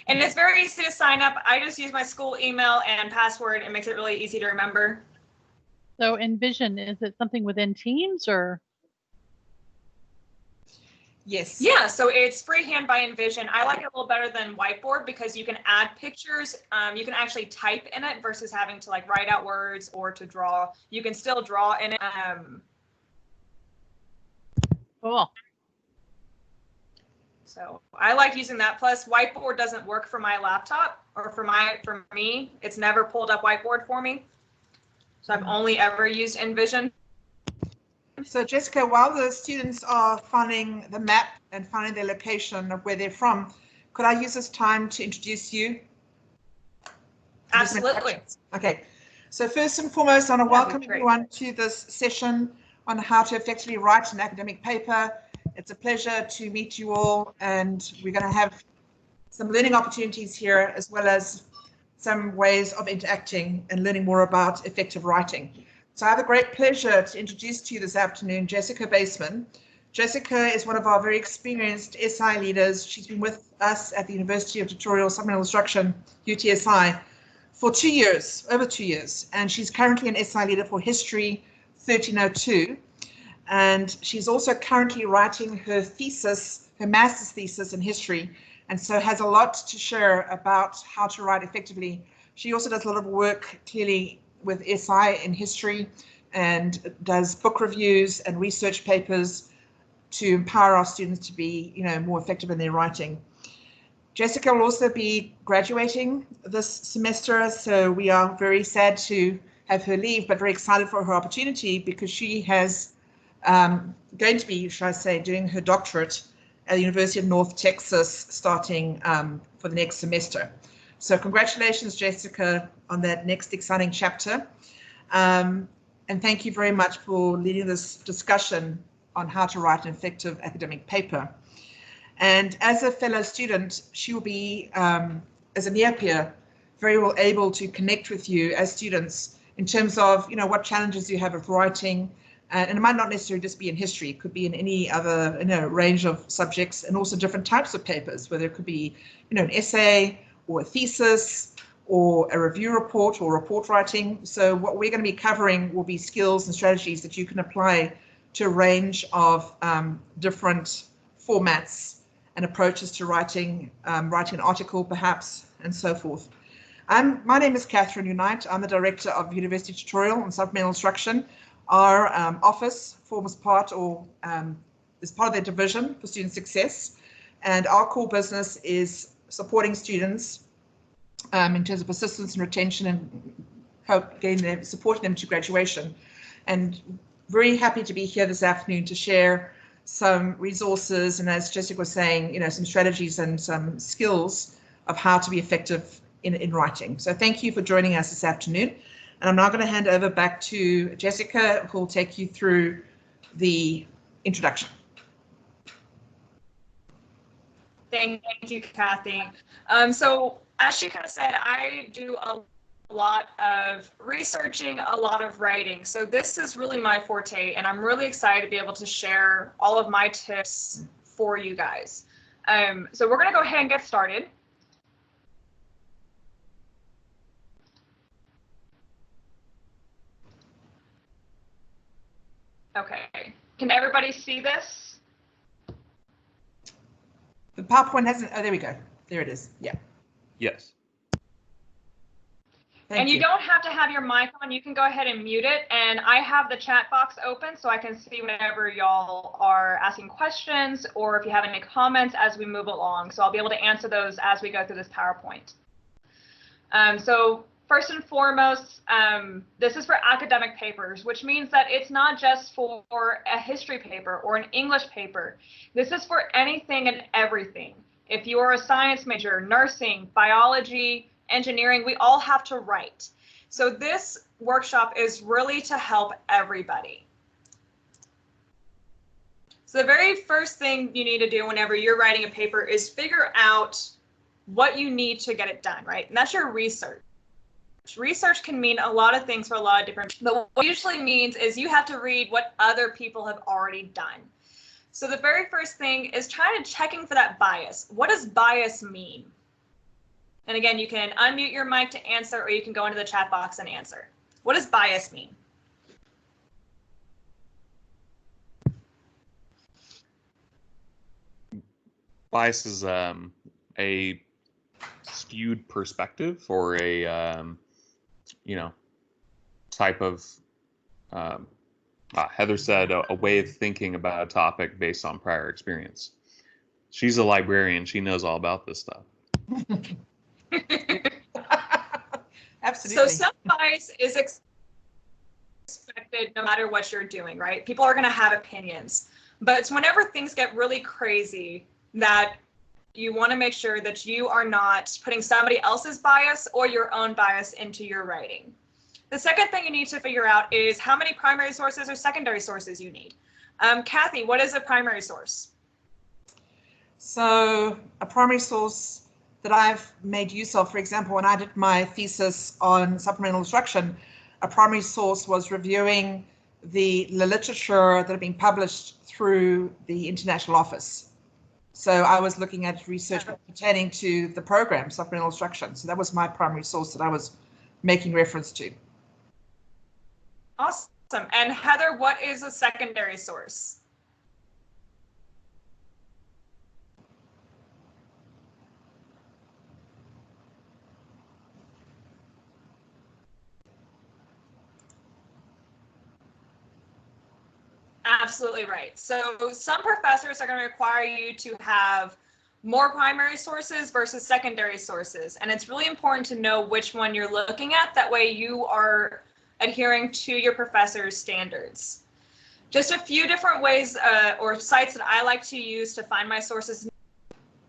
And it's very easy to sign up. I just use my school email and password. It makes it really easy to remember. So Envision, is it something within Teams or? Yes. Yeah, so it's freehand by Envision. I like it a little better than Whiteboard because you can add pictures. You can actually type in it versus having to like write out words or to draw. You can still draw in it. Cool. So I like using that. Plus, Whiteboard doesn't work for my laptop or for me. It's never pulled up Whiteboard for me. So I've only ever used Envision. So Jessica, while the students are finding the map and finding their location of where they're from, could I use this time to introduce you? Absolutely. Okay. So first and foremost, I want to welcome everyone to this session on how to effectively write an academic paper. It's a pleasure to meet you all, and we're going to have some learning opportunities here, as well as some ways of interacting and learning more about effective writing. So I have the great pleasure to introduce to you this afternoon Jessica Buisman. Jessica is one of our very experienced SI leaders. She's been with us at the University of Tutorial Supplemental Instruction, UTSI, for 2 years, over 2 years, and she's currently an SI leader for History 1302. And she's also currently writing her thesis, her master's thesis in history, and so has a lot to share about how to write effectively. She also does a lot of work clearly with SI in history and does book reviews and research papers to empower our students to be, more effective in their writing. Jessica will also be graduating this semester, so we are very sad to have her leave, but very excited for her opportunity because she has going to be, should I say, doing her doctorate at the University of North Texas starting for the next semester. So congratulations, Jessica, on that next exciting chapter. And thank you very much for leading this discussion on how to write an effective academic paper. And as a fellow student, she will be, as a near peer, very well able to connect with you as students in terms of, what challenges you have with writing. And it might not necessarily just be in history, it could be in any other range of subjects, and also different types of papers, whether it could be an essay or a thesis or a review report or report writing. So what we're going to be covering will be skills and strategies that you can apply to a range of different formats and approaches to writing an article perhaps, and so forth. My name is Cathy Unite. I'm the Director of University Tutorial and Supplemental Instruction. Our office forms part or is part of their division for student success, and our core business is supporting students in terms of persistence and retention and supporting them to graduation. And very happy to be here this afternoon to share some resources and, as Jessica was saying, some strategies and some skills of how to be effective in writing. So thank you for joining us this afternoon. And I'm now going to hand over back to Jessica, who will take you through the introduction. Thank you, Cathy. So as she kind of said, I do a lot of researching, a lot of writing. So this is really my forte, and I'm really excited to be able to share all of my tips for you guys. So we're going to go ahead and get started. Okay, can everybody see this? The PowerPoint hasn't, oh, there we go. There it is, yeah. Yes. And you don't have to have your mic on, you can go ahead and mute it. And I have the chat box open so I can see whenever y'all are asking questions or if you have any comments as we move along. So I'll be able to answer those as we go through this PowerPoint. So first and foremost, this is for academic papers, which means that it's not just for a history paper or an English paper. This is for anything and everything. If you are a science major, nursing, biology, engineering, we all have to write. So this workshop is really to help everybody. So the very first thing you need to do whenever you're writing a paper is figure out what you need to get it done, right? And that's your research. Research can mean a lot of things for a lot of different, but what it usually means is you have to read what other people have already done. So the very first thing is checking for that bias. What does bias mean? And again, you can unmute your mic to answer, or you can go into the chat box and answer. What does bias mean? Bias is a skewed perspective, or a type of Heather said a way of thinking about a topic based on prior experience. She's a librarian. She knows all about this stuff. Absolutely. So some bias is expected no matter what you're doing, right? People are going to have opinions, but it's whenever things get really crazy that you want to make sure that you are not putting somebody else's bias or your own bias into your writing. The second thing you need to figure out is how many primary sources or secondary sources you need. Cathy, what is a primary source? So a primary source that I've made use of, for example, when I did my thesis on supplemental instruction, a primary source was reviewing the literature that had been published through the International Office. So I was looking at research pertaining to the program, supplemental instruction. So that was my primary source that I was making reference to. Awesome. And Heather, what is a secondary source? Absolutely right. So some professors are going to require you to have more primary sources versus secondary sources. And it's really important to know which one you're looking at. That way you are adhering to your professor's standards. Just a few different ways or sites that I like to use to find my sources.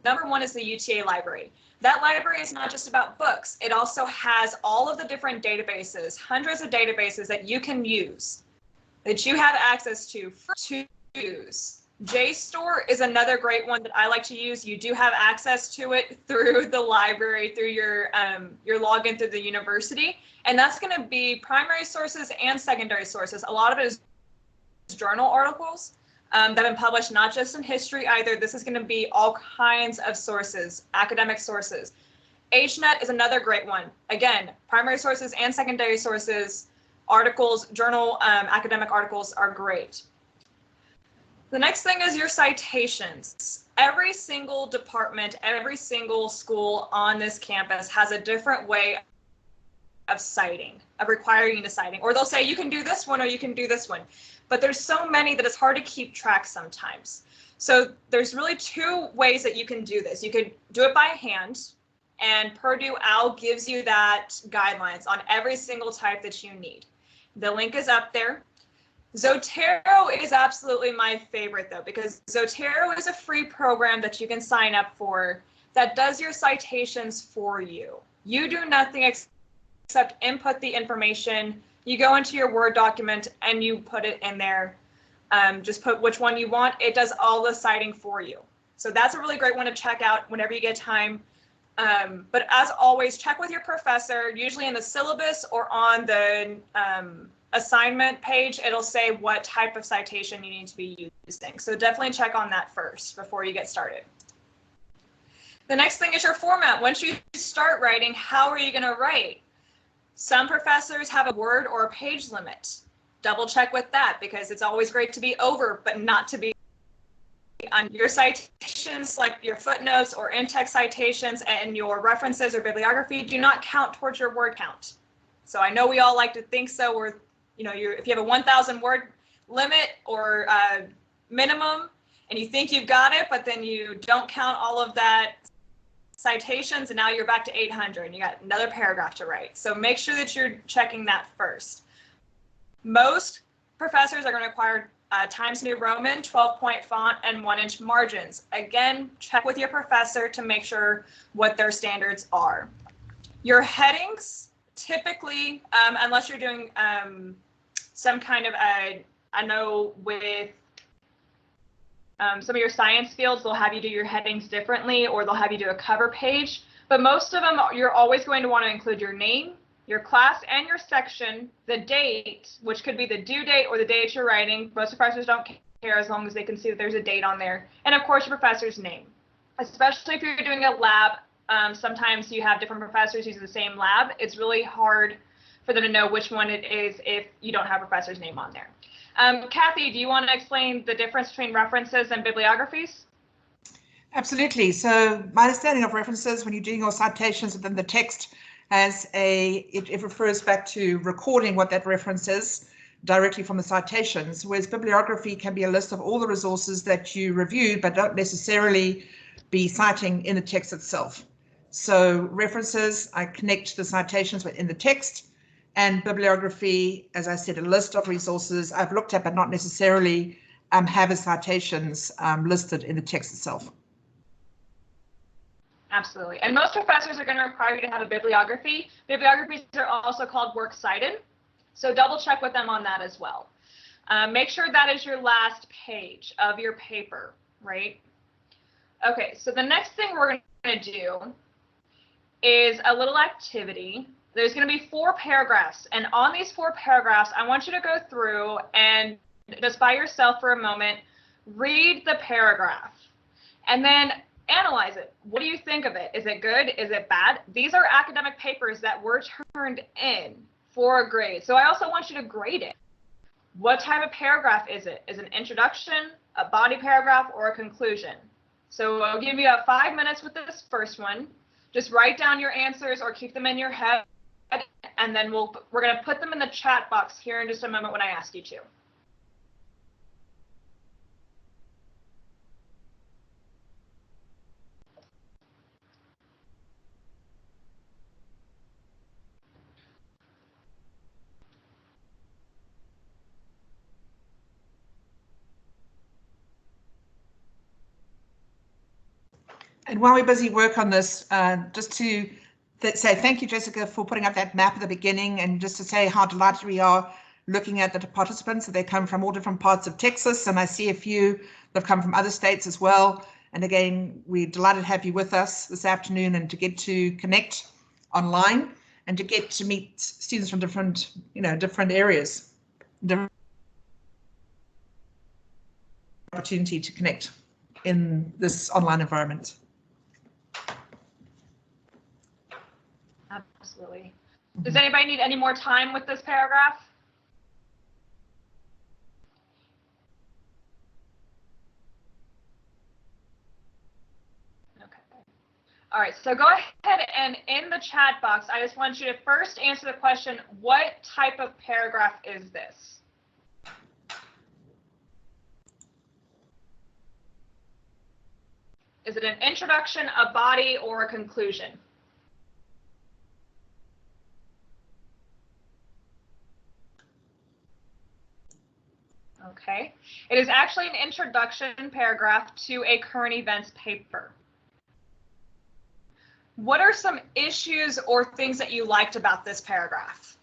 Number one is the UTA library. That library is not just about books. It also has all of the different databases, hundreds of databases that you can use, that you have access to use. JSTOR is another great one that I like to use. You do have access to it through the library, through your login through the university, and that's going to be primary sources and secondary sources. A lot of it is journal articles that have been published, not just in history either. This is going to be all kinds of sources, academic sources. HNet is another great one. Again, primary sources and secondary sources, articles, journal, academic articles are great. The next thing is your citations. Every single department, every single school on this campus has a different way of citing, of requiring you to citing, or they'll say you can do this one or you can do this one. But there's so many that it's hard to keep track sometimes. So there's really two ways that you can do this. You could do it by hand, and Purdue OWL gives you that guidelines on every single type that you need. The link is up there. Zotero is absolutely my favorite though, because Zotero is a free program that you can sign up for that does your citations for you. You do nothing except input the information. You go into your Word document and you put it in there. Just put which one you want. It does all the citing for you. So that's a really great one to check out whenever you get time. But as always, check with your professor, usually in the syllabus or on the assignment page. It'll say what type of citation you need to be using. So definitely check on that first before you get started. The next thing is your format. Once you start writing, how are you going to write? Some professors have a word or a page limit. Double check with that, because it's always great to be over, but not to be on your citations, like your footnotes or in-text citations and your references or bibliography do not count towards your word count. So I know we all like to think so, or if you have a 1,000 word limit or minimum and you think you've got it, but then you don't count all of that citations and now you're back to 800 and you got another paragraph to write. So make sure that you're checking that first. Most professors are going to require Times New Roman, 12-point font, and 1-inch margins. Again, check with your professor to make sure what their standards are. Your headings, typically, unless you're doing some kind of, I know with some of your science fields, they'll have you do your headings differently, or they'll have you do a cover page. But most of them, you're always going to want to include your name, your class and your section, the date, which could be the due date or the date you're writing. Most professors don't care as long as they can see that there's a date on there. And of course, your professor's name, especially if you're doing a lab Sometimes you have different professors using the same lab. It's really hard for them to know which one it is if you don't have a professor's name on there. Cathy, do you want to explain the difference between references and bibliographies? Absolutely. So my understanding of references, when you're doing your citations within the text, it refers back to recording what that reference is directly from the citations, whereas bibliography can be a list of all the resources that you reviewed, but don't necessarily be citing in the text itself. So references, I connect the citations within the text, and bibliography, as I said, a list of resources I've looked at, but not necessarily have as citations listed in the text itself. Absolutely. And most professors are going to require you to have a bibliography. Bibliographies are also called works cited. So double check with them on that as well. Make sure that is your last page of your paper, right? Okay, so the next thing we're going to do is a little activity. There's going to be 4 paragraphs. And on these 4 paragraphs, I want you to go through and just by yourself for a moment, read the paragraph. And then analyze it. What do you think of it? Is it good? Is it bad? These are academic papers that were turned in for a grade. So I also want you to grade it. What type of paragraph is it? Is it an introduction, a body paragraph, or a conclusion? So I'll give you 5 minutes with this first one. Just write down your answers or keep them in your head, and then we're going to put them in the chat box here in just a moment when I ask you to. And while we're busy work on this, just to say thank you, Jessica, for putting up that map at the beginning, and just to say how delighted we are looking at the participants, that they come from all different parts of Texas, and I see a few that have come from other states as well. And again, we're delighted to have you with us this afternoon and to get to connect online and to get to meet students from different, different areas. Different opportunity to connect in this online environment. Absolutely. Does anybody need any more time with this paragraph? Okay. All right, so go ahead and in the chat box, I just want you to first answer the question, what type of paragraph is this? Is it an introduction, a body, or a conclusion? Okay, it is actually an introduction paragraph to a current events paper. What are some issues or things that you liked about this paragraph?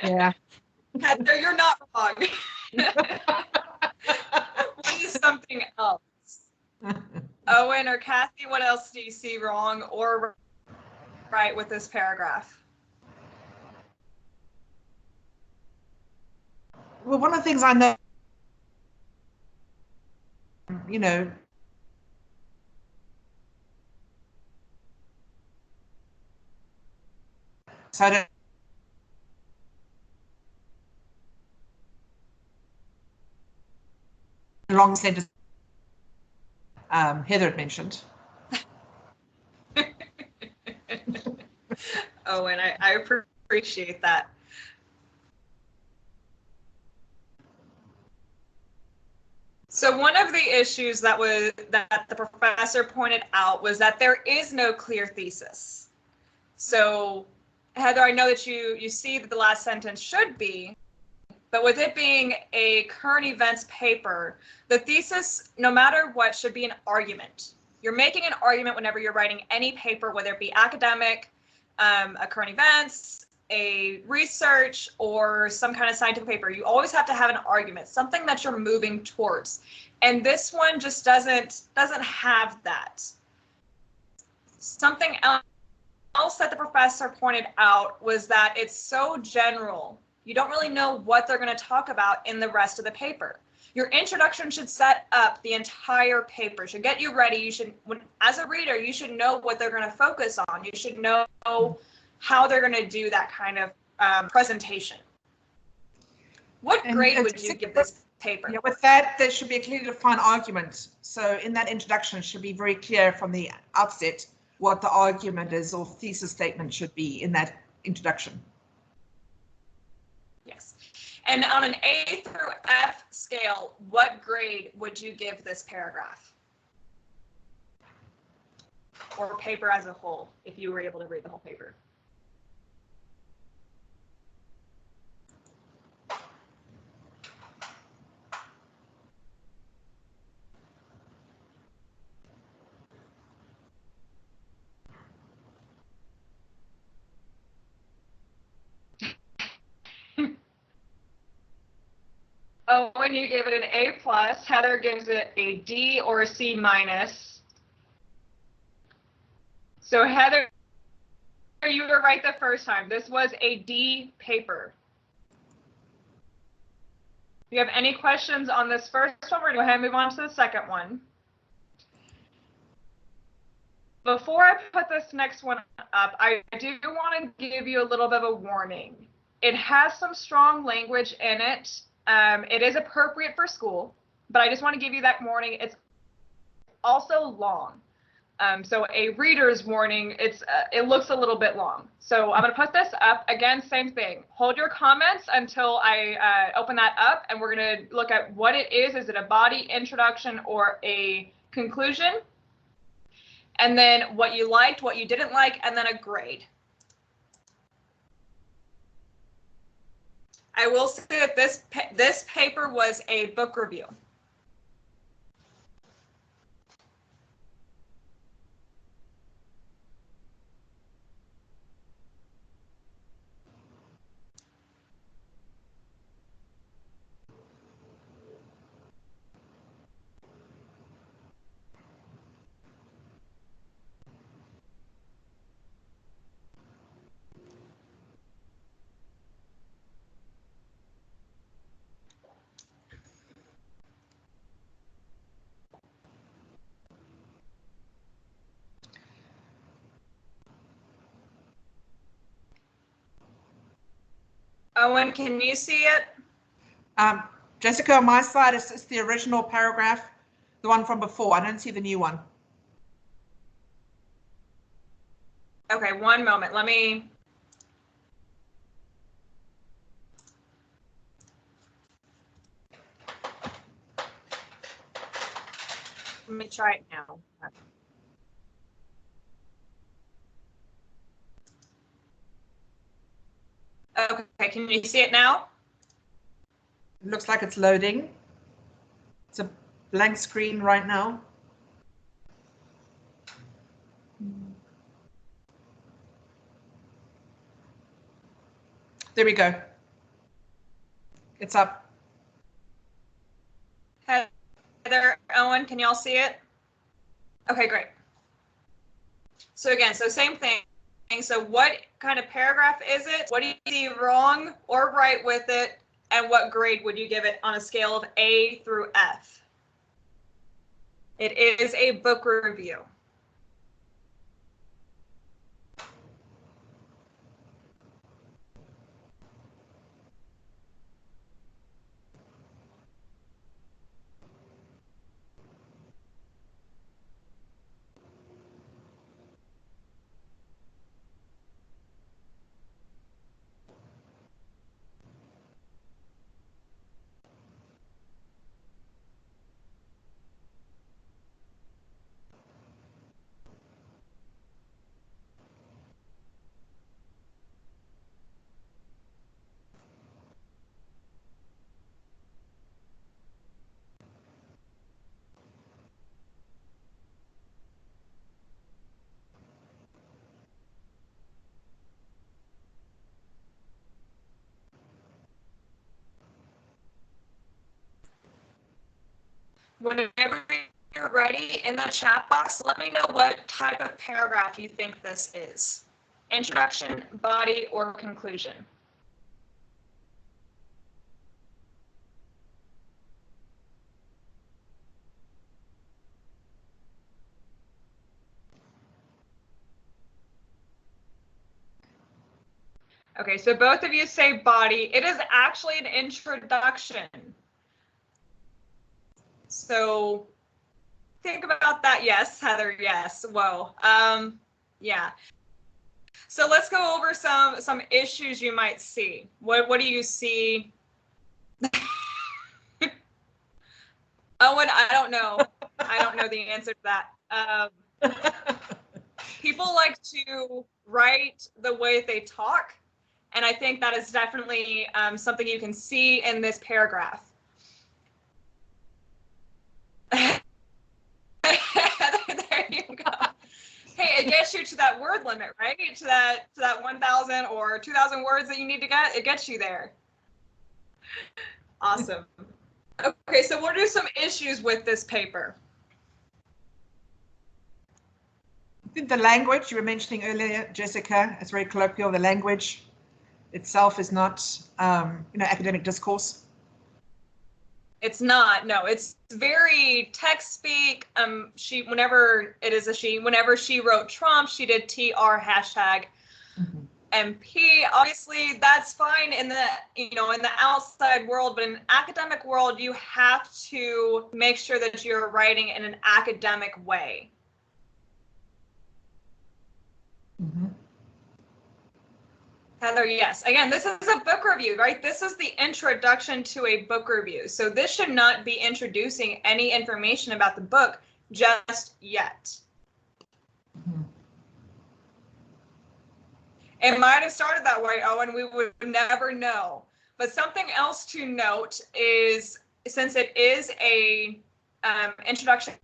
Yeah. Heather, you're not wrong. What is something else? Owen or Cathy, what else do you see wrong or right with this paragraph? Well, one of the things I know, so I don't long sentence Heather had mentioned. Oh, and I appreciate that. So one of the issues that the professor pointed out was that there is no clear thesis. So Heather, I know that you see that the last sentence should be, but with it being a current events paper, the thesis, no matter what, should be an argument. You're making an argument whenever you're writing any paper, whether it be academic, a current events, a research or some kind of scientific paper, you always have to have an argument, something that you're moving towards. And this one just doesn't have that. Something else that the professor pointed out was that it's so general. You don't really know what they're going to talk about in the rest of the paper. Your introduction should set up the entire paper, should get you ready. You should, as a reader, you should know what they're going to focus on. You should know how they're going to do that kind of presentation. What grade would you give this paper? Yeah, with that, there should be a clearly defined argument. So in that introduction, it should be very clear from the outset what the argument is or thesis statement should be in that introduction. Yes. And on an A through F scale, what grade would you give this paragraph? Or paper as a whole, if you were able to read the whole paper? Oh, when you gave it an A plus, Heather gives it a D or a C minus. So Heather, you were right the first time. This was a D paper. Do you have any questions on this first one? We're going to go ahead and move on to the second one. Before I put this next one up, I do want to give you a little bit of a warning. It has some strong language in it. It is appropriate for school, but I just want to give you that warning. It's also long. So a reader's warning, it looks a little bit long. So I'm going to put this up. Again, same thing. Hold your comments until I open that up, and we're going to look at what it is. Is it a body, introduction, or a conclusion? And then what you liked, what you didn't like, and then a grade. I will say that this paper was a book review. Owen, can you see it? Jessica, on my side, it's the original paragraph, the one from before. I don't see the new one. Okay, one moment. Let me try it now. Okay, can you see it now? It looks like it's loading. It's a blank screen right now. There we go. It's up. Heather, Owen, can y'all see it? Okay, great. So again, so same thing. So what kind of paragraph is it? What do you see wrong or right with it? And what grade would you give it on a scale of A through F? It is a book review. Whenever you're ready, in the chat box, let me know what type of paragraph you think this is. Introduction, body, or conclusion. Okay, so both of you say body. It is actually an introduction. So think about that. Yes, Heather, yes. Whoa. Yeah. So let's go over some issues you might see. What do you see? Owen, I don't know. I don't know the answer to that. People like to write the way they talk, and I think that is definitely something you can see in this paragraph. There you go. Hey, it gets you to that word limit, right? To that 1,000 or 2,000 words that you need to get. It gets you there. Awesome. Okay, so what are some issues with this paper? I think the language you were mentioning earlier, Jessica, it's very colloquial. The language itself is not, academic discourse. It's not. No, it's very text speak. Whenever she wrote Trump, she did TR hashtag MP. Obviously, that's fine in the in the outside world, but in the academic world, you have to make sure that you're writing in an academic way. Heather, yes. Again, this is a book review, right? This is the introduction to a book review. So this should not be introducing any information about the book just yet. It might have started that way, Owen. We would never know. But something else to note is, since it is a introduction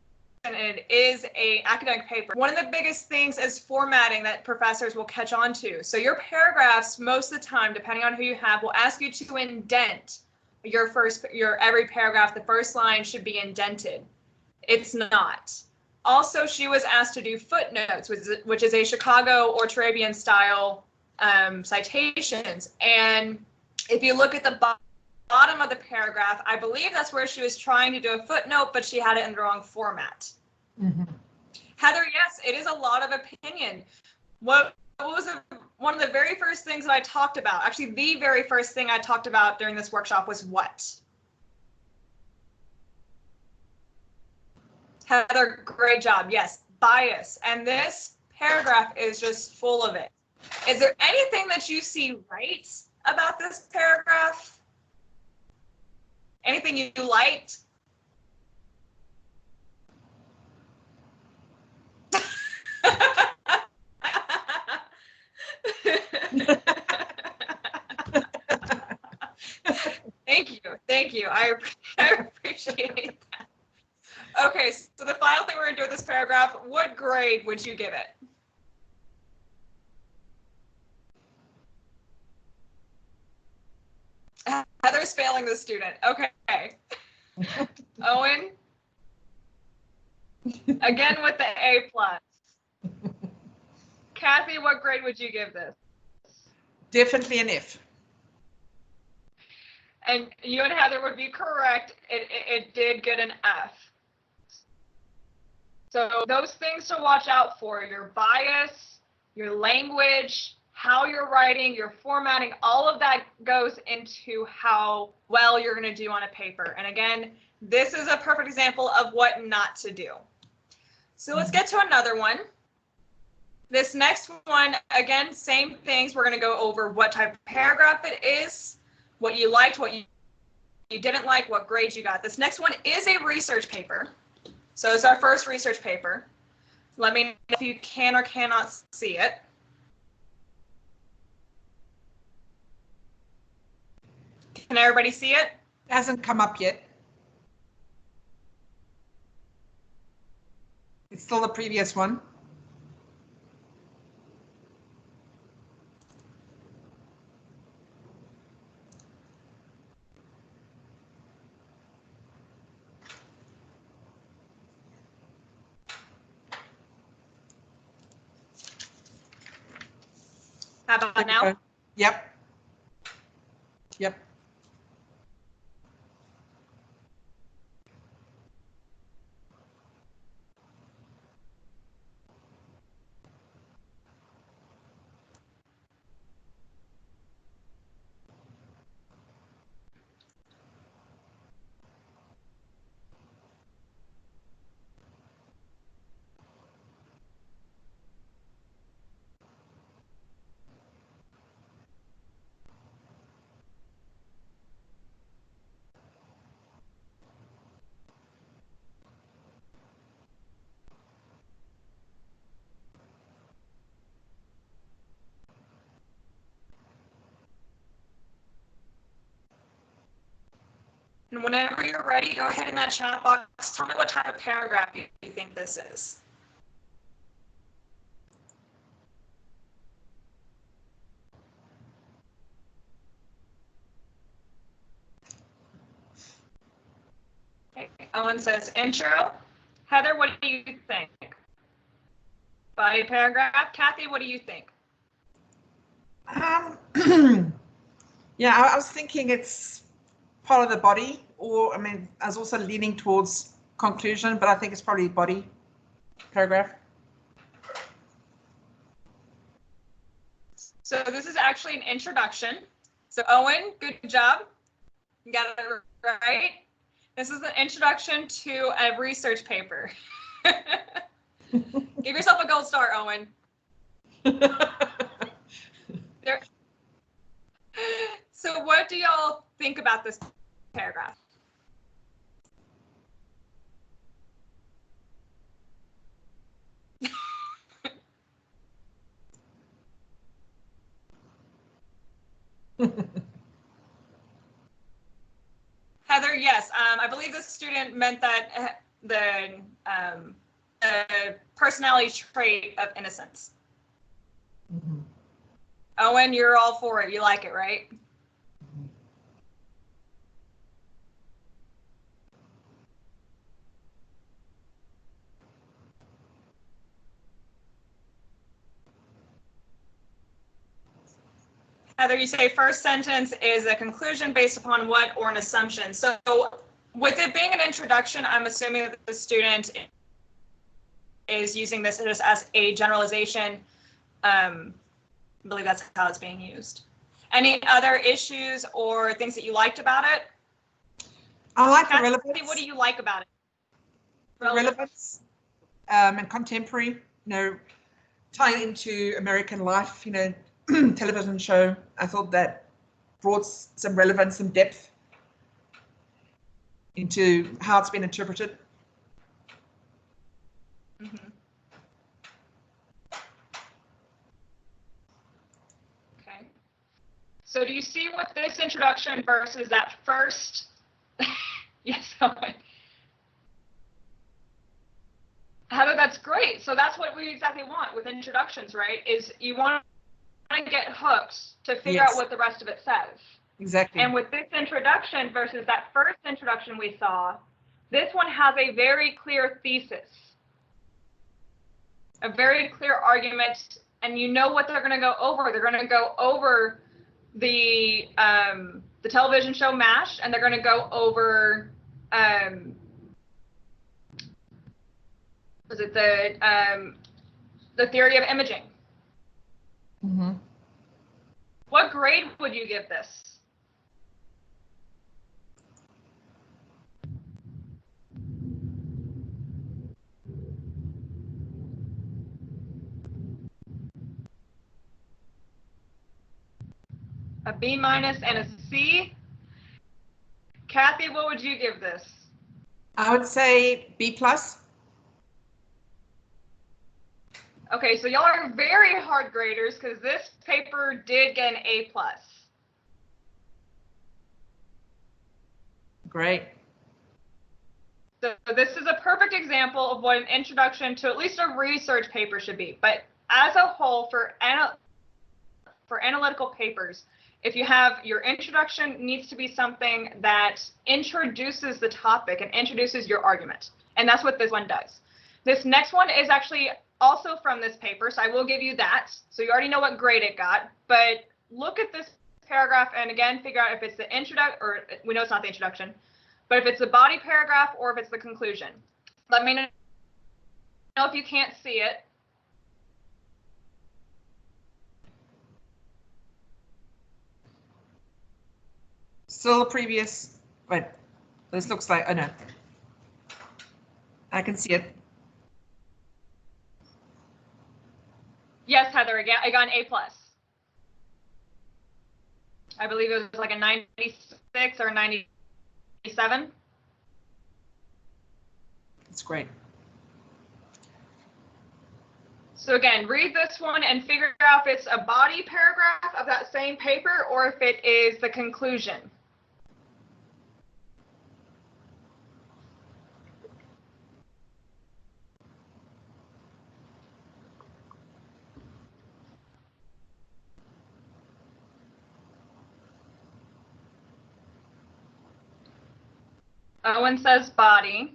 and it is an academic paper, one of the biggest things is formatting that professors will catch on to. So your paragraphs, most of the time, depending on who you have, will ask you to indent your every paragraph. The first line should be indented. It's not. Also, she was asked to do footnotes, which is a Chicago or Turabian style citations. And if you look at the bottom of the paragraph, I believe that's where she was trying to do a footnote, but she had it in the wrong format. Heather, yes, it is a lot of opinion. What was one of the very first things that I talked about? Actually, the very first thing I talked about during this workshop was what? Heather, great job. Yes, bias. And this paragraph is just full of it. Is there anything that you see right about this paragraph? Anything you liked? Thank you. I appreciate that. Okay, so the final thing we're going to do with this paragraph, what grade would you give it? Heather's failing the student. Okay. Owen? Again with the A+. Cathy, what grade would you give this? Definitely an F. And you and Heather would be correct. It did get an F. So those things to watch out for: your bias, your language, how you're writing, your formatting, all of that goes into how well you're going to do on a paper. And again, this is a perfect example of what not to do. So let's get to another one. This next one, again, same things. We're going to go over what type of paragraph it is, what you liked, what you didn't like, what grades you got. This next one is a research paper. So it's our first research paper. Let me know if you can or cannot see it. Can everybody see it? It hasn't come up yet. It's still the previous one. How about now? Yep. Yep. And whenever you're ready, go ahead in that chat box. Tell me what type of paragraph you think this is. Okay. Owen says intro. Heather, what do you think? Body paragraph. Cathy, what do you think? Yeah, I was thinking it's part of the body, or I mean, I was also leaning towards conclusion, but I think it's probably body paragraph. So this is actually an introduction. So Owen, good job. You got it right. This is an introduction to a research paper. Give yourself a gold star, Owen. There. So what do y'all think about this paragraph? Heather, yes, I believe this student meant that the personality trait of innocence. Mm-hmm. Owen, you're all for it. You like it, right? Heather, you say first sentence is a conclusion based upon what or an assumption. So with it being an introduction, I'm assuming that the student is using this just as a generalization. I believe that's how it's being used. Any other issues or things that you liked about it? I like Cathy, the relevance. what do you like about it? Relevance and contemporary, tying into American life, television show. I thought that brought some relevance, some depth into how it's been interpreted. Mm-hmm. Okay. So do you see what this introduction versus that first? Yes, Owen. Heather, that's great. So that's what we exactly want with introductions, right? Is you want to get hooked to figure out what the rest of it says. Exactly. And with this introduction versus that first introduction we saw, this one has a very clear thesis, a very clear argument, and you know what they're going to go over. They're going to go over the television show MASH, and they're going to go over was it the theory of imaging. Mm-hmm. What grade would you give this? A B- and a C. Cathy, what would you give this? I would say B+. Okay, so y'all are very hard graders because this paper did get an A+. Great. So this is a perfect example of what an introduction to at least a research paper should be. But as a whole, for analytical papers, if you have your introduction needs to be something that introduces the topic and introduces your argument. And that's what this one does. This next one is actually also from this paper, so I will give you that. So you already know what grade it got, but look at this paragraph and again, figure out if it's the introduction, or we know it's not the introduction, but if it's the body paragraph or if it's the conclusion. Let me know if you can't see it. Still previous, wait, this looks like, oh no. I can see it. Yes, Heather, again, I got an A+. I believe it was like a 96 or 97. That's great. So again, read this one and figure out if it's a body paragraph of that same paper or if it is the conclusion. Owen says body.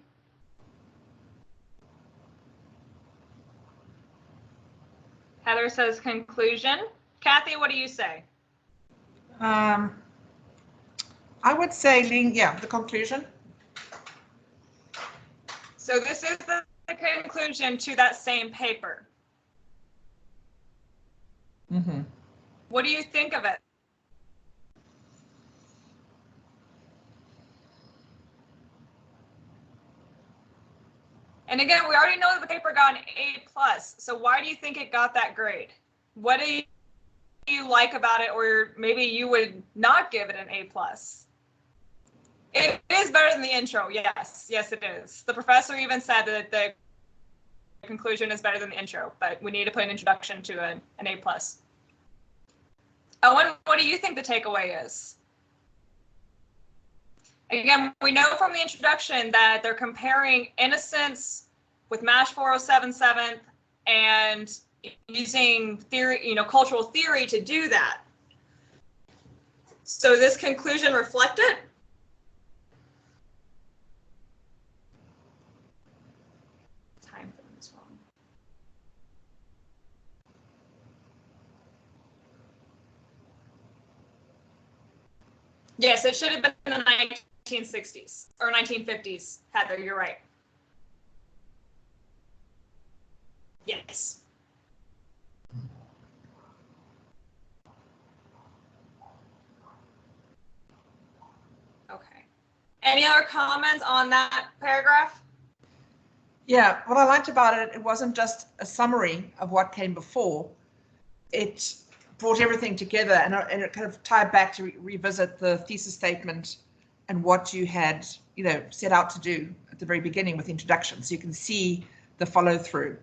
Heather says conclusion. Cathy, what do you say? I would say, yeah, the conclusion. So this is the conclusion to that same paper. Mm-hmm. What do you think of it? And again, we already know that the paper got an A+, so why do you think it got that grade? What do you like about it, or maybe you would not give it an A+? It is better than the intro, yes, yes it is. The professor even said that the conclusion is better than the intro, but we need to put an introduction to an A+. Owen, what do you think the takeaway is? Again, we know from the introduction that they're comparing innocence with MASH 4077 and using theory, cultural theory to do that. So this conclusion reflect it? Time for this one. Yes, it should have been in the 1960s or 1950s. Heather, you're right. Yes. Okay. Any other comments on that paragraph? Yeah, what I liked about it, it wasn't just a summary of what came before. It brought everything together and it kind of tied back to revisit the thesis statement and what you had, set out to do at the very beginning with the introduction. So you can see the follow through,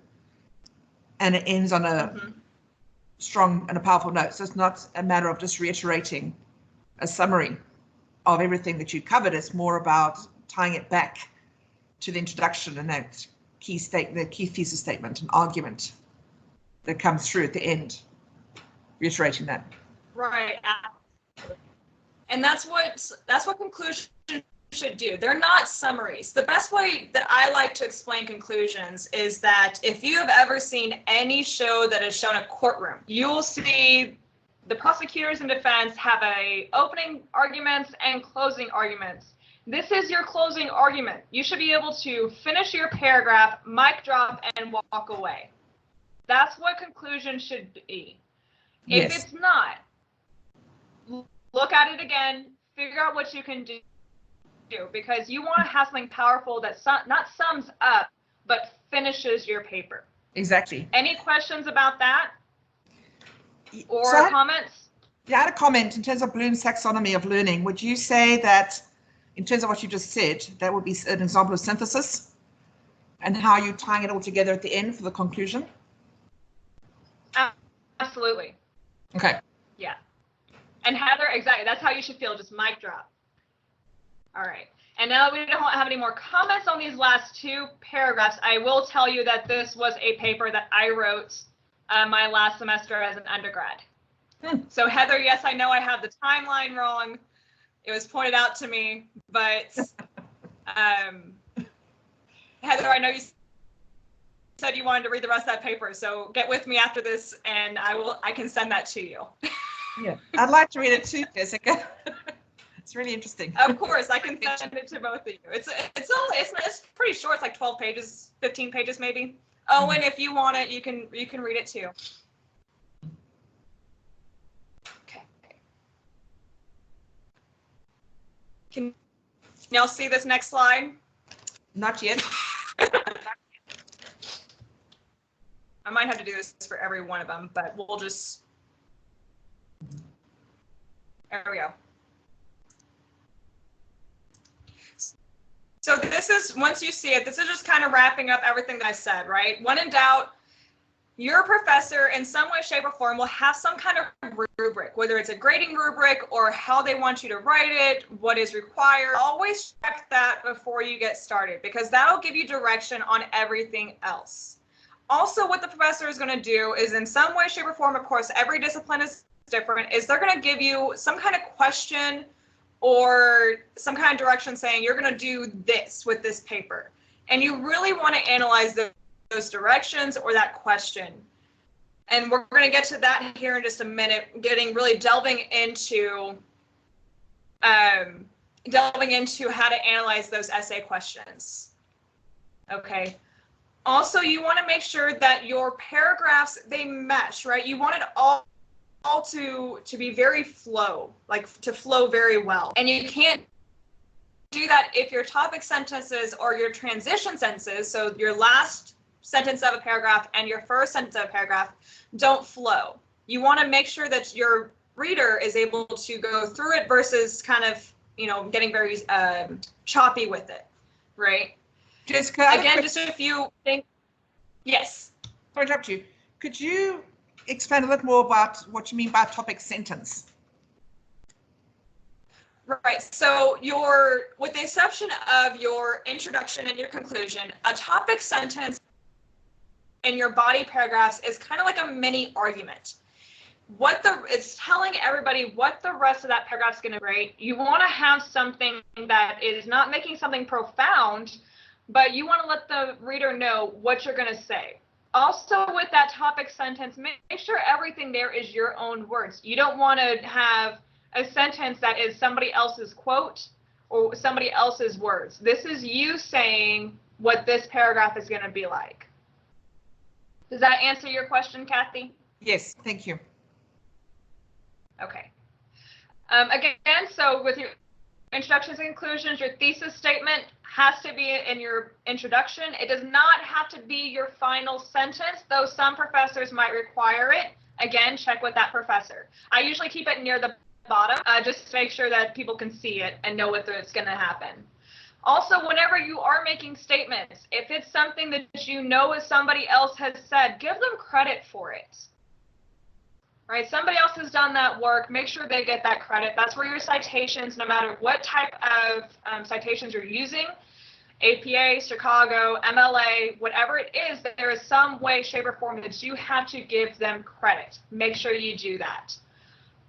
and it ends on a strong and a powerful note. So it's not a matter of just reiterating a summary of everything that you covered. It's more about tying it back to the introduction and that the key thesis statement and argument that comes through at the end, reiterating that. Right. And that's what conclusions should do. They're not summaries. The best way that I like to explain conclusions is that if you have ever seen any show that has shown a courtroom, you will see the prosecutors and defense have opening arguments and closing arguments. This is your closing argument. You should be able to finish your paragraph, mic drop, and walk away. That's what conclusion should be. Yes. If it's not, look at it again, figure out what you can do, because you want to have something powerful that not sums up, but finishes your paper. Exactly. Any questions about that? Or so comments? Yeah, I had a comment in terms of Bloom's taxonomy of learning. Would you say that, in terms of what you just said, that would be an example of synthesis and how you're tying it all together at the end for the conclusion? Absolutely. Okay. Yeah. And Heather, exactly. That's how you should feel. Just mic drop. All right. And now that we don't have any more comments on these last two paragraphs, I will tell you that this was a paper that I wrote my last semester as an undergrad. So Heather, yes, I know I have the timeline wrong. It was pointed out to me, but Heather, I know you said you wanted to read the rest of that paper, so get with me after this and I can send that to you. Yeah, I'd like to read it too, Jessica. It's really interesting. Of course, I can send it to both of you. It's pretty short. It's like 12 pages, 15 pages maybe. Oh, and if you want it, you can read it too. Okay. Can y'all see this next slide? Not yet. I might have to do this for every one of them, but we'll just. There we go. So this is, once you see it, this is just kind of wrapping up everything that I said, right? When in doubt, your professor in some way, shape, or form will have some kind of rubric, whether it's a grading rubric or how they want you to write it, what is required. Always check that before you get started, because that'll give you direction on everything else. Also, what the professor is going to do is in some way, shape, or form, of course, every discipline is different, is they're going to give you some kind of question or some kind of direction saying you're going to do this with this paper. And you really want to analyze those directions or that question. And we're going to get to that here in just a minute, delving into how to analyze those essay questions. Okay. Also, you want to make sure that your paragraphs, they mesh, right? You want it all to be very to flow very well. And you can't do that if your topic sentences or your transition sentences, so your last sentence of a paragraph and your first sentence of a paragraph, don't flow. You want to make sure that your reader is able to go through it versus kind of, getting very choppy with it, right? Jessica, again, just a few things. Yes. Sorry to interrupt you. Could you explain a little more about what you mean by topic sentence? Right. So with the exception of your introduction and your conclusion, a topic sentence in your body paragraphs is kind of like a mini argument. It's telling everybody what the rest of that paragraph is going to write. You want to have something that is not making something profound, but you want to let the reader know what you're going to say. Also, with that topic sentence, make sure everything there is your own words. You don't want to have a sentence that is somebody else's quote or somebody else's words. This is you saying what this paragraph is going to be like. Does that answer your question, Cathy? Yes, thank you. Okay. Again, so with your introductions and conclusions, your thesis statement has to be in your introduction. It does not have to be your final sentence, though some professors might require it. Again, check with that professor. I usually keep it near the bottom, just to make sure that people can see it and know whether it's going to happen. Also, whenever you are making statements, if it's something that you know as somebody else has said, give them credit for it. Right? Somebody else has done that work. Make sure they get that credit. That's where your citations, no matter what type of citations you're using, APA, Chicago, MLA, whatever it is, there is some way, shape, or form that you have to give them credit. Make sure you do that.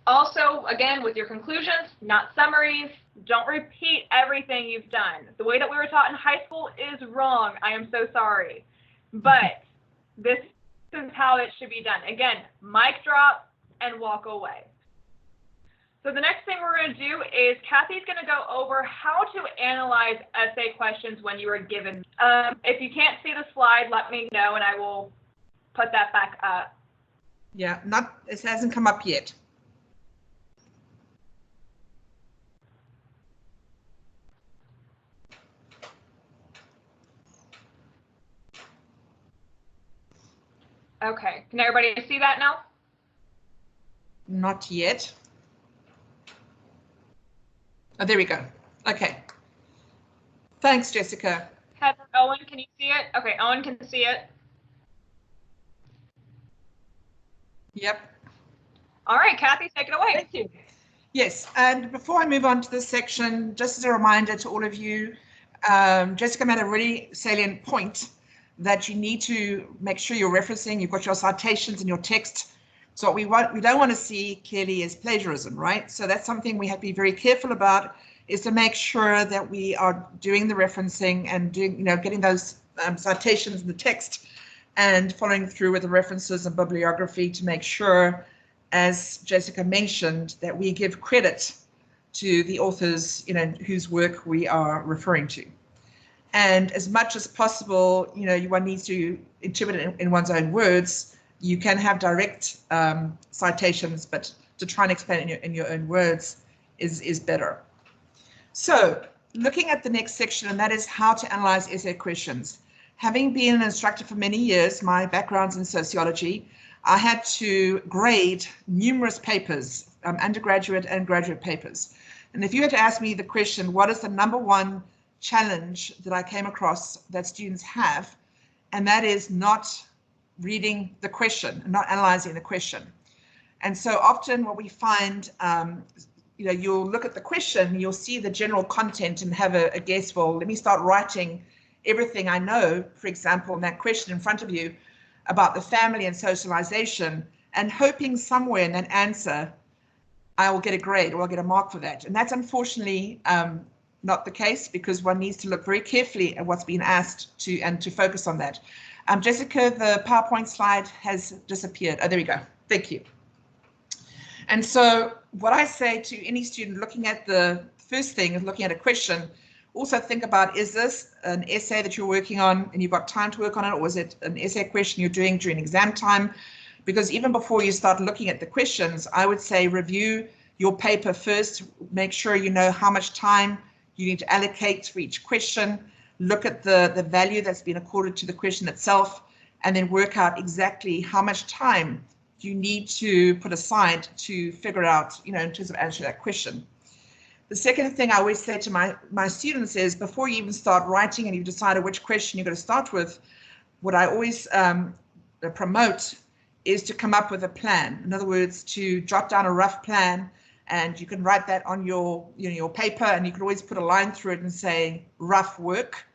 Also, again, with your conclusions, not summaries, don't repeat everything you've done. The way that we were taught in high school is wrong. I am so sorry. But this is how it should be done. Again, mic drop and walk away. So the next thing we're going to do is Cathy's going to go over how to analyze essay questions when you are given. If you can't see the slide, let me know and I will put that back up. Yeah, it hasn't come up yet. Okay, can everybody see that now? Not yet. Oh, there we go. Okay. Thanks, Jessica. Heather, Owen, can you see it? Okay, Owen can see it. Yep. All right, Cathy, take it away. Thank you. Yes, and before I move on to this section, just as a reminder to all of you, Jessica made a really salient point that you need to make sure you're referencing, you've got your citations in your text. So what we don't want to see clearly is plagiarism, right? So that's something we have to be very careful about, is to make sure that we are doing the referencing and doing, getting those citations in the text and following through with the references and bibliography to make sure, as Jessica mentioned, that we give credit to the authors, whose work we are referring to. And as much as possible, one needs to interpret it in one's own words. You can have direct citations, but to try and explain it in your own words is better. So looking at the next section, and that is how to analyze essay questions. Having been an instructor for many years, my background's in sociology, I had to grade numerous papers, undergraduate and graduate papers. And if you had to ask me the question, what is the number one challenge that I came across that students have, and that is not reading the question and not analyzing the question. And so often what we find, you'll look at the question, you'll see the general content and have a guess, well, let me start writing everything I know, for example, in that question in front of you about the family and socialization, and hoping somewhere in that answer, I will get a grade or I'll get a mark for that. And that's unfortunately not the case, because one needs to look very carefully at what's being asked and to focus on that. Jessica, the PowerPoint slide has disappeared. Oh, there we go. Thank you. And so what I say to any student looking at the first thing is looking at a question, also think about, is this an essay that you're working on and you've got time to work on it, or is it an essay question you're doing during exam time? Because even before you start looking at the questions, I would say review your paper first, make sure you know how much time you need to allocate for each question, look at the value that's been accorded to the question itself, and then work out exactly how much time you need to put aside to figure out, in terms of answering that question. The second thing I always say to my students is, before you even start writing and you've decided which question you're going to start with, what I always promote is to come up with a plan. In other words, to jot down a rough plan, and you can write that on your paper, and you can always put a line through it and say rough work.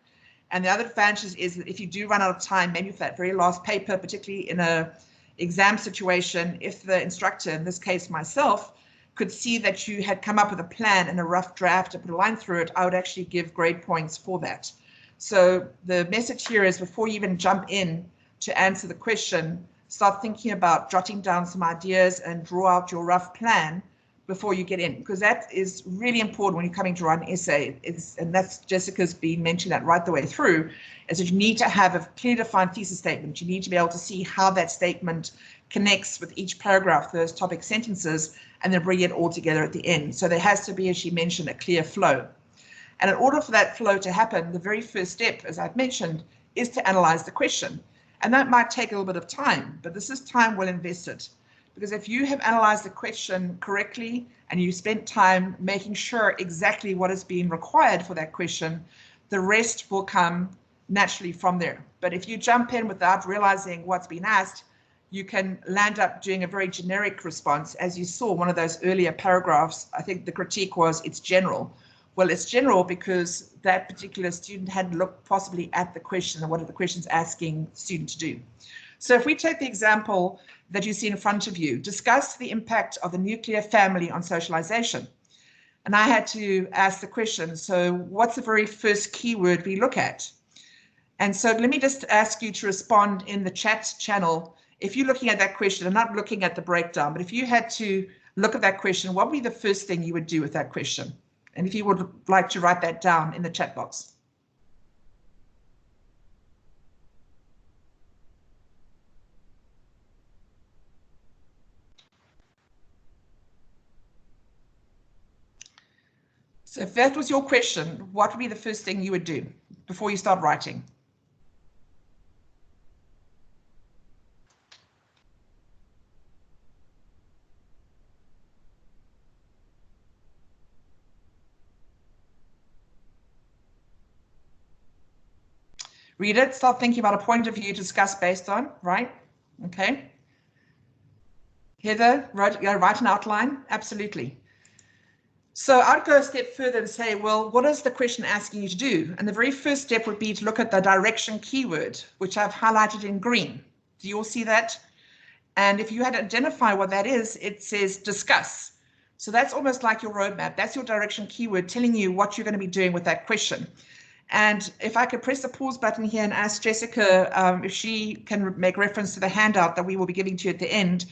And the other advantage is that if you do run out of time, maybe for that very last paper, particularly in a exam situation, if the instructor, in this case myself, could see that you had come up with a plan and a rough draft and put a line through it, I would actually give grade points for that. So the message here is, before you even jump in to answer the question, start thinking about jotting down some ideas and draw out your rough plan before you get in, because that is really important when you're coming to write an essay. And that's, Jessica's been mentioning that right the way through, is that you need to have a clearly defined thesis statement. You need to be able to see how that statement connects with each paragraph, those topic sentences, and then bring it all together at the end. So there has to be, as she mentioned, a clear flow. And in order for that flow to happen, the very first step, as I've mentioned, is to analyze the question. And that might take a little bit of time, but this is time well invested. Because if you have analyzed the question correctly and you spent time making sure exactly what is being required for that question, the rest will come naturally from there. But if you jump in without realizing what's been asked, you can land up doing a very generic response. As you saw one of those earlier paragraphs, I think the critique was it's general. Well, it's general because that particular student hadn't looked possibly at the question and what are the questions asking the student to do. So if we take the example that you see in front of you, discuss the impact of the nuclear family on socialization. And I had to ask the question, so what's the very first keyword we look at? And so let me just ask you to respond in the chat channel. If you're looking at that question, I'm not looking at the breakdown, but if you had to look at that question, what would be the first thing you would do with that question? And if you would like to write that down in the chat box. So if that was your question, what would be the first thing you would do before you start writing? Read it, start thinking about a point of view to discuss based on, right? Okay. Heather, write an outline, absolutely. So I'd go a step further and say, well, what is the question asking you to do? And the very first step would be to look at the direction keyword, which I've highlighted in green. Do you all see that? And if you had to identify what that is, it says discuss. So that's almost like your roadmap. That's your direction keyword telling you what you're going to be doing with that question. And if I could press the pause button here and ask Jessica if she can make reference to the handout that we will be giving to you at the end,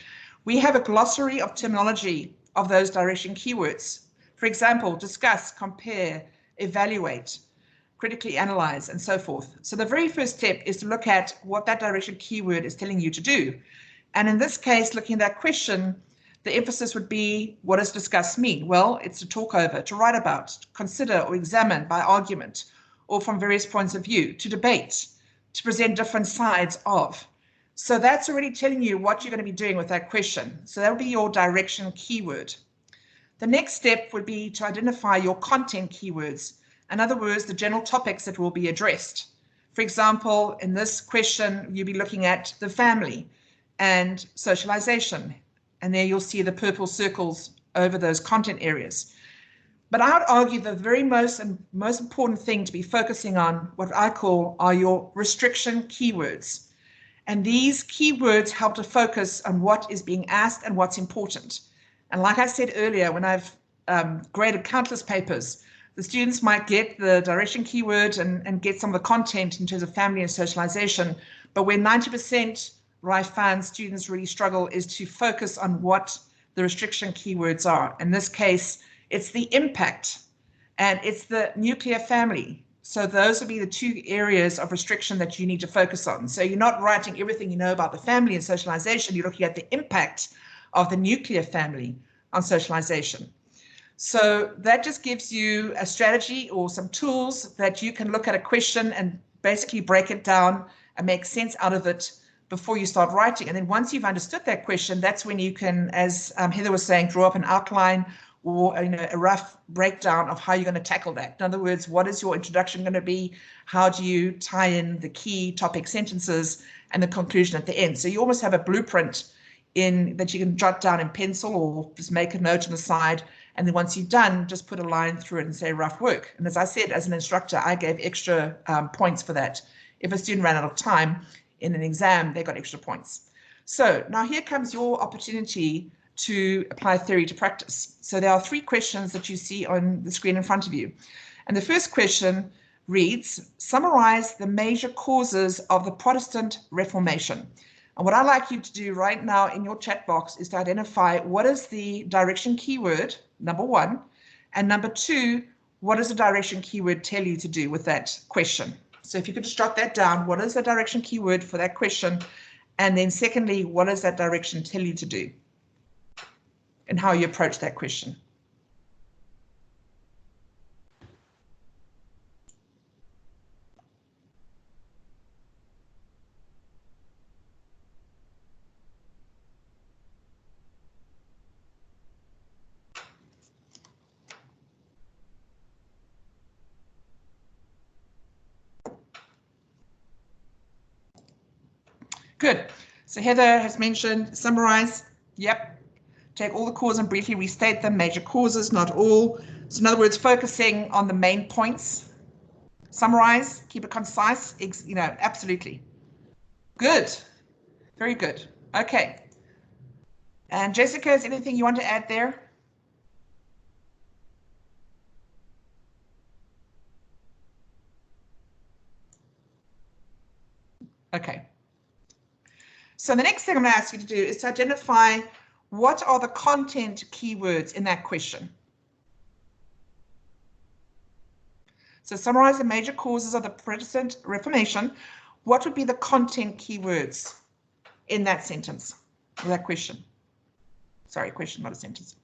we have a glossary of terminology of those direction keywords. For example, discuss, compare, evaluate, critically analyze, and so forth. So the very first step is to look at what that direction keyword is telling you to do. And in this case, looking at that question, the emphasis would be, what does discuss mean? Well, it's to talk over, to write about, to consider or examine by argument, or from various points of view, to debate, to present different sides of. So that's already telling you what you're going to be doing with that question. So that'll be your direction keyword. The next step would be to identify your content keywords. In other words, the general topics that will be addressed. For example, in this question, you'll be looking at the family and socialization. And there you'll see the purple circles over those content areas. But I would argue the very most important thing to be focusing on, what I call, are your restriction keywords. And these keywords help to focus on what is being asked and what's important. And like I said earlier, when I've graded countless papers, the students might get the direction keyword and get some of the content in terms of family and socialization. But where 90% where I find students really struggle is to focus on what the restriction keywords are. In this case, it's the impact and it's the nuclear family. So those will be the two areas of restriction that you need to focus on. So you're not writing everything you know about the family and socialization, you're looking at the impact of the nuclear family on socialization. So that just gives you a strategy or some tools that you can look at a question and basically break it down and make sense out of it before you start writing. And then once you've understood that question, that's when you can, as Heather was saying, draw up an outline or a rough breakdown of how you're going to tackle that. In other words, what is your introduction going to be? How do you tie in the key topic sentences and the conclusion at the end? So you almost have a blueprint in that you can jot down in pencil or just make a note on the side. And then once you're done, just put a line through it and say rough work. And as I said, as an instructor, I gave extra points for that. If a student ran out of time in an exam, they got extra points. So now here comes your opportunity to apply theory to practice. So there are 3 questions that you see on the screen in front of you. And the first question reads, summarize the major causes of the Protestant Reformation. And what I'd like you to do right now in your chat box is to identify what is the direction keyword, number 1, and number 2, what does the direction keyword tell you to do with that question? So if you could just jot that down, what is the direction keyword for that question? And then secondly, what does that direction tell you to do? And how you approach that question. Good. So Heather has mentioned summarize. Yep. Take all the causes and briefly restate them, major causes, not all. So in other words, focusing on the main points. Summarize, keep it concise, absolutely. Good. Very good. Okay. And Jessica, is anything you want to add there? Okay. So the next thing I'm going to ask you to do is to identify what are the content keywords in that question. So summarize the major causes of the Protestant Reformation. What would be the content keywords in that sentence, or that question? Sorry, question, not a sentence.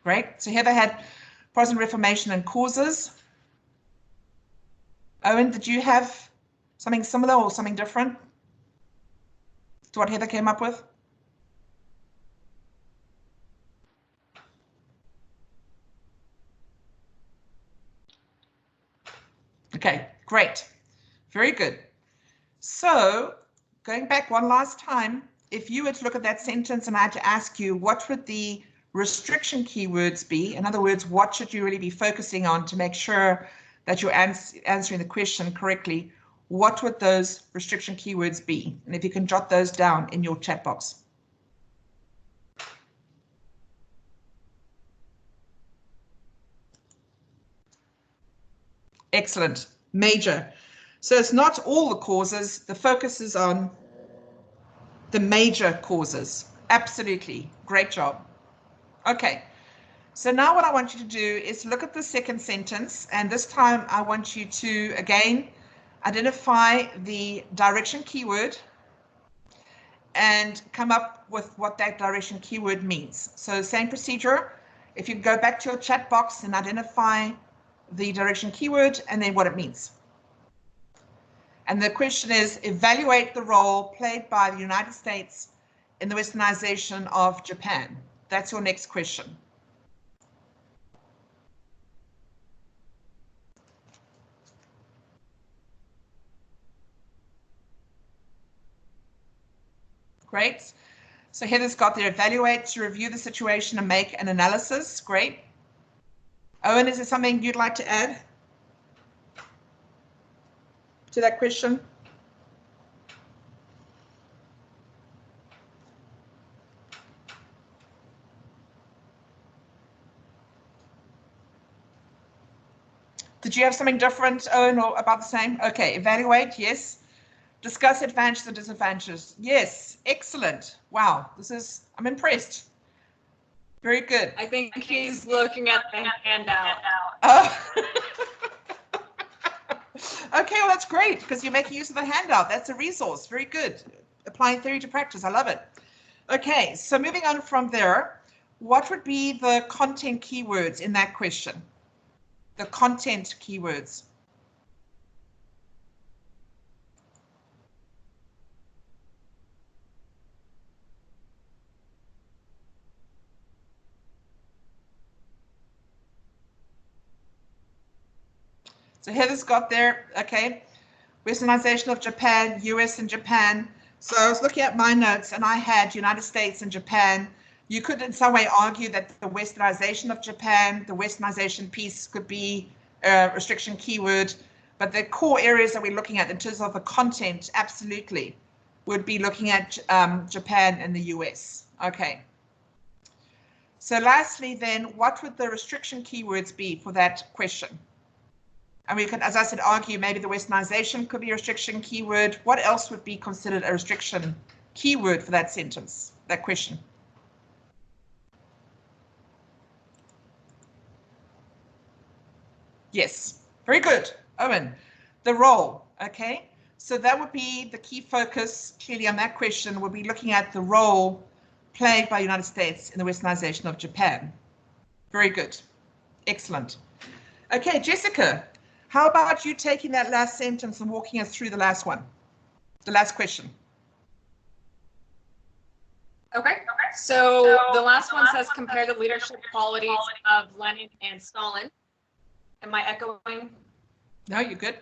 Great. So Heather had Protestant Reformation and causes. Owen, did you have something similar or something different to what Heather came up with? Okay, great. Very good. So going back one last time, if you were to look at that sentence and I had to ask you, what would the restriction keywords be? In other words, what should you really be focusing on to make sure that you're answering the question correctly? What would those restriction keywords be? And if you can jot those down in your chat box. Excellent. Major. So it's not all the causes. The focus is on the major causes. Absolutely. Great job. Okay. So now what I want you to do is look at the second sentence, and this time I want you to, again, identify the direction keyword and come up with what that direction keyword means. So same procedure. If you go back to your chat box and identify the direction keyword and then what it means. And the question is, evaluate the role played by the United States in the westernization of Japan. That's your next question. Great. So Heather's got there, evaluate, to review the situation and make an analysis. Great. Owen, is there something you'd like to add to that question? Did you have something different, Owen, or about the same? Okay, evaluate, yes. Discuss advantages and disadvantages. Yes, excellent. Wow, I'm impressed. Very good. I think he's looking at the handout. Oh. Okay, well, that's great because you're making use of the handout. That's a resource. Very good. Applying theory to practice. I love it. Okay, so moving on from there, what would be the content keywords in that question? The content keywords. So Heather's got there, okay. Westernization of Japan, US and Japan. So I was looking at my notes and I had United States and Japan. You could in some way argue that the westernization of Japan, the westernization piece could be a restriction keyword, but the core areas that we're looking at in terms of the content, absolutely, would be looking at Japan and the US. Okay. So lastly then, what would the restriction keywords be for that question? And we could, as I said, argue maybe the westernization could be a restriction keyword. What else would be considered a restriction keyword for that sentence, that question? Yes, very good, Owen. The role, okay? So that would be the key focus clearly on that question. We'll be looking at the role played by the United States in the westernization of Japan. Very good, excellent. Okay, Jessica. How about you taking that last sentence and walking us through the last one, the last question? Okay. So the last one says compare the leadership qualities of Lenin and Stalin. Am I echoing? No, you're good.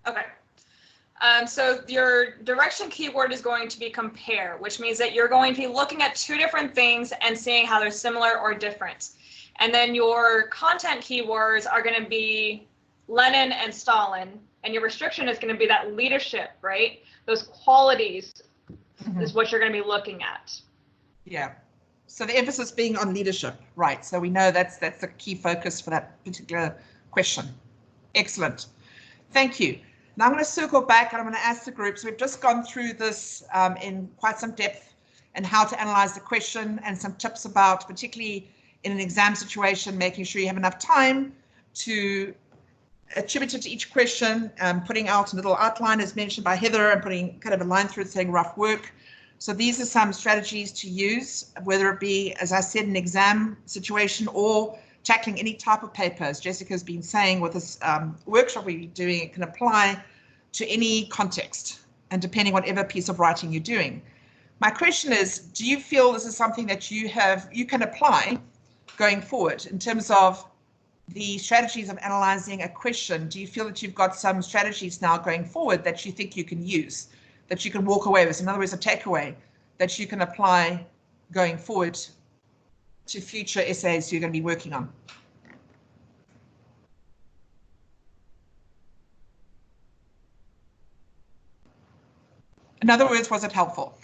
Okay. So your direction keyword is going to be compare, which means that you're going to be looking at two different things and seeing how they're similar or different. And then your content keywords are going to be Lenin and Stalin, and your restriction is going to be that leadership, right? Those qualities is what you're going to be looking at. Yeah. So the emphasis being on leadership, right? So we know that's the key focus for that particular question. Excellent. Thank you. Now I'm going to circle back and I'm going to ask the group. So we've just gone through this in quite some depth and how to analyze the question and some tips about, particularly in an exam situation, making sure you have enough time to attribute it to each question, putting out a little outline as mentioned by Heather and putting kind of a line through it saying rough work. So these are some strategies to use, whether it be, as I said, an exam situation or tackling any type of paper. As Jessica's been saying with this workshop we're doing, it can apply to any context and depending on whatever piece of writing you're doing. My question is, do you feel this is something that you can apply going forward in terms of the strategies of analyzing a question? Do you feel that you've got some strategies now going forward that you think you can use, that you can walk away with? In other words, a takeaway that you can apply going forward to future essays you're going to be working on? In other words, was it helpful?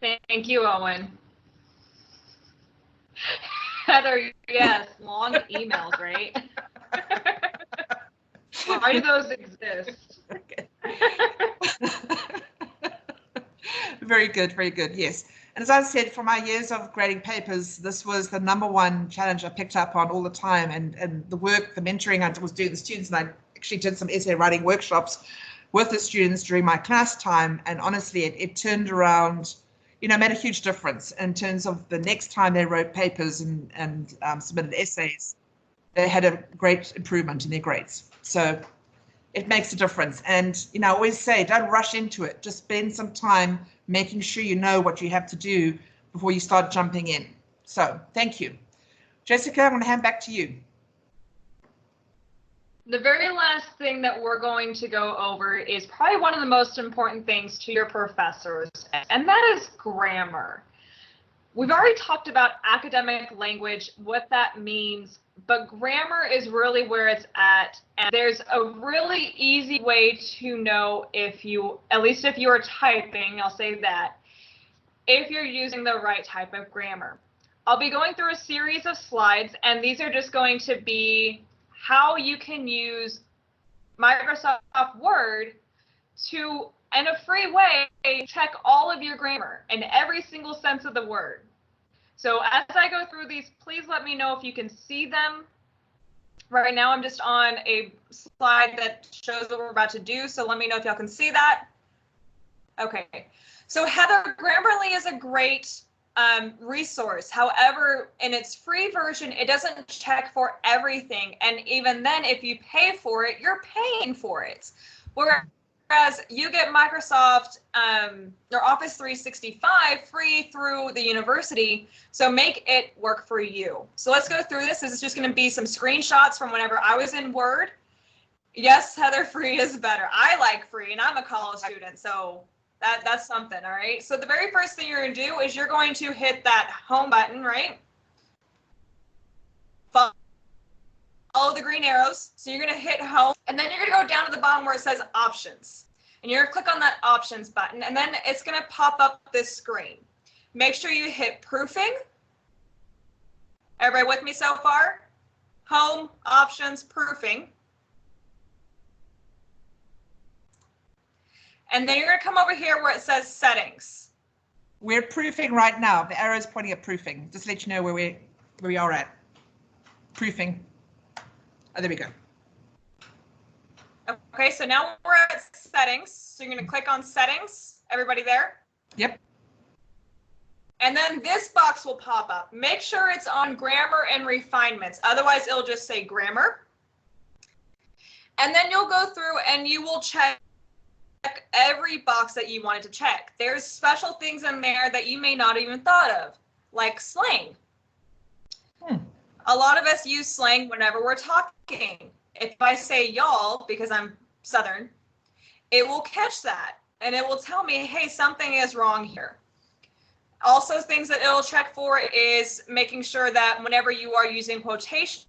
Thank you, Owen. Heather, yes, long emails, right? Why do those exist? Okay. Very good, very good. Yes. And as I said, for my years of grading papers, this was the #1 challenge I picked up on all the time. And the work, the mentoring I was doing the students, and I actually did some essay writing workshops with the students during my class time. And honestly, it turned around, you know, made a huge difference in terms of the next time they wrote papers and submitted essays. They had a great improvement in their grades. So it makes a difference. And, you know, I always say, don't rush into it. Just spend some time making sure you know what you have to do before you start jumping in. So thank you. Jessica, I'm going to hand back to you. The very last thing that we're going to go over is probably one of the most important things to your professors, and that is grammar. We've already talked about academic language, what that means, but grammar is really where it's at. And there's a really easy way to know if you, at least if you are typing, I'll say that, if you're using the right type of grammar. I'll be going through a series of slides, and these are just going to be how you can use Microsoft Word to, in a free way, check all of your grammar in every single sense of the word. So as I go through these, please let me know if you can see them. Right now, I'm just on a slide that shows what we're about to do, so let me know if y'all can see that. Okay, so Heather, Grammarly is a great resource. However, in its free version, it doesn't check for everything. And even then, if you pay for it, you're paying for it. Whereas you get Microsoft or Office 365 free through the university, so make it work for you. So let's go through this. This is just going to be some screenshots from whenever I was in Word. Yes, Heather, free is better. I like free, and I'm a college student, so that's something, all right? So the very first thing you're going to do is you're going to hit that home button, right? Follow the green arrows. So you're going to hit home, and then you're going to go down to the bottom where it says options. And you're going to click on that options button, and then it's going to pop up this screen. Make sure you hit proofing. Everybody with me so far? Home, options, proofing. And then you're going to come over here where it says settings. We're proofing right now. The arrow is pointing at proofing. Just to let you know where we are at. Proofing. Oh, there we go. Okay, so now we're at settings. So you're going to click on settings. Everybody there? Yep. And then this box will pop up. Make sure it's on grammar and refinements. Otherwise, it'll just say grammar. And then you'll go through and you will check every box that you wanted to check. There's special things in there that you may not even thought of, like slang. A lot of us use slang whenever we're talking. If I say y'all, because I'm Southern, it will catch that and it will tell me, hey, something is wrong here. Also, things that it'll check for is making sure that whenever you are using quotations,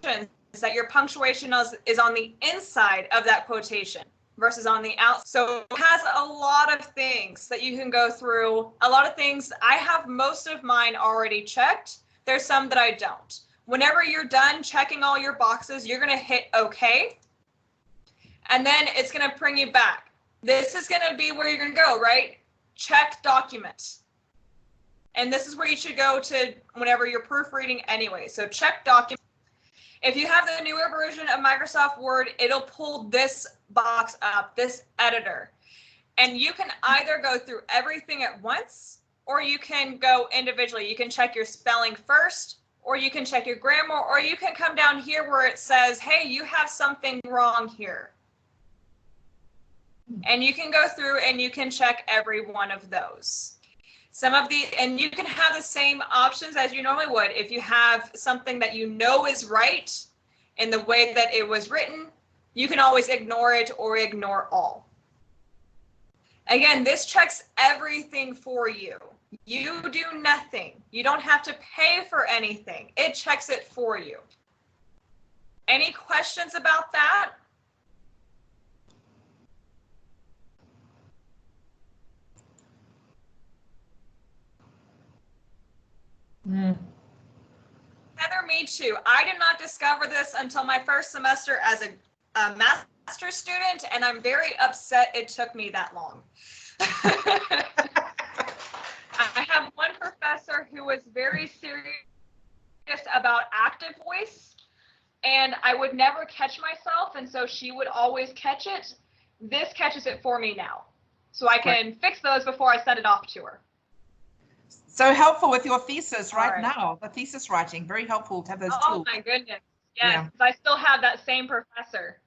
that your punctuation is on the inside of that quotation versus on the outside. So it has a lot of things that you can go through. A lot of things, I have most of mine already checked. There's some that I don't. Whenever you're done checking all your boxes, you're going to hit OK. And then it's going to bring you back. This is going to be where you're going to go, right? Check document. And this is where you should go to whenever you're proofreading anyway. So check document. If you have the newer version of Microsoft Word, it'll pull this box up, this editor. And you can either go through everything at once, or you can go individually. You can check your spelling first, or you can check your grammar, or you can come down here where it says, hey, you have something wrong here. And you can go through and you can check every one of those. And you can have the same options as you normally would. If you have something that you know is right in the way that it was written, you can always ignore it or ignore all. Again, this checks everything for you. You do nothing. You don't have to pay for anything. It checks it for you. Any questions about that? me too. I did not discover this until my first semester as a master's student, and I'm very upset it took me that long. I have one professor who was very serious about active voice, and I would never catch myself, and so she would always catch it. This catches it for me now, so I can fix those before I send it off to her. So helpful with your thesis right now, the thesis writing, very helpful to have those tools. Oh my goodness, yes, I still have that same professor,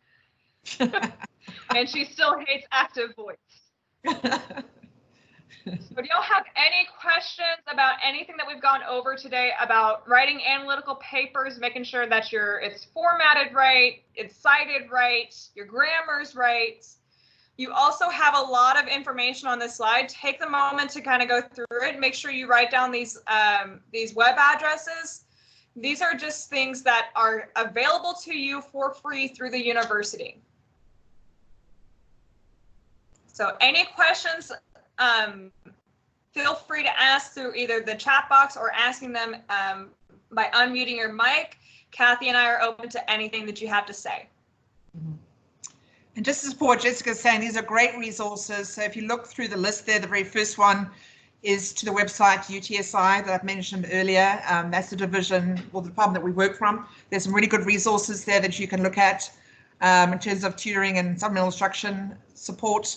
and she still hates active voice. So do y'all have any questions about anything that we've gone over today about writing analytical papers, making sure that it's formatted right, it's cited right, your grammar's right? You also have a lot of information on this slide. Take the moment to kind of go through it. Make sure you write down these web addresses. These are just things that are available to you for free through the university. So any questions, feel free to ask through either the chat box or asking them by unmuting your mic. Cathy and I are open to anything that you have to say. And just to support Jessica's saying, these are great resources. So if you look through the list there, the very first one is to the website UTSI that I've mentioned earlier. That's the division or the department that we work from. There's some really good resources there that you can look at in terms of tutoring and supplemental instruction support.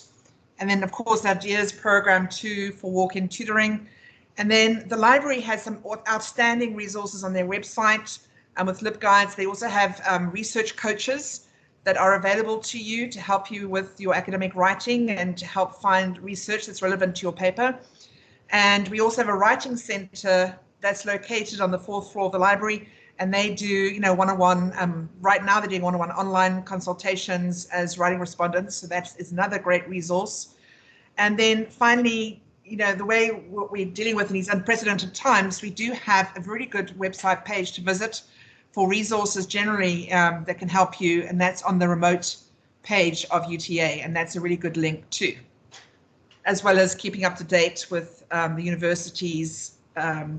And then, of course, the Ideas Program 2 for walk-in tutoring. And then the library has some outstanding resources on their website with LibGuides. They also have research coaches that are available to you to help you with your academic writing and to help find research that's relevant to your paper. And we also have a writing center that's located on the 4th floor of the library, and they do, one-on-one, right now they're doing one-on-one online consultations as writing respondents, so that is another great resource. And then finally, the way we're dealing with in these unprecedented times, we do have a really good website page to visit for resources generally that can help you, and that's on the remote page of UTA, and that's a really good link too, as well as keeping up to date with the university's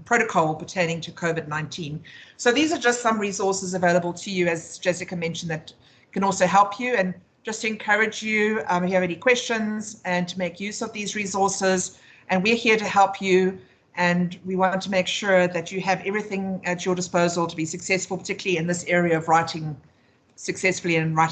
protocol pertaining to COVID-19. So these are just some resources available to you, as Jessica mentioned, that can also help you, and just to encourage you if you have any questions and to make use of these resources, and we're here to help you. And we want to make sure that you have everything at your disposal to be successful, particularly in this area of writing successfully and writing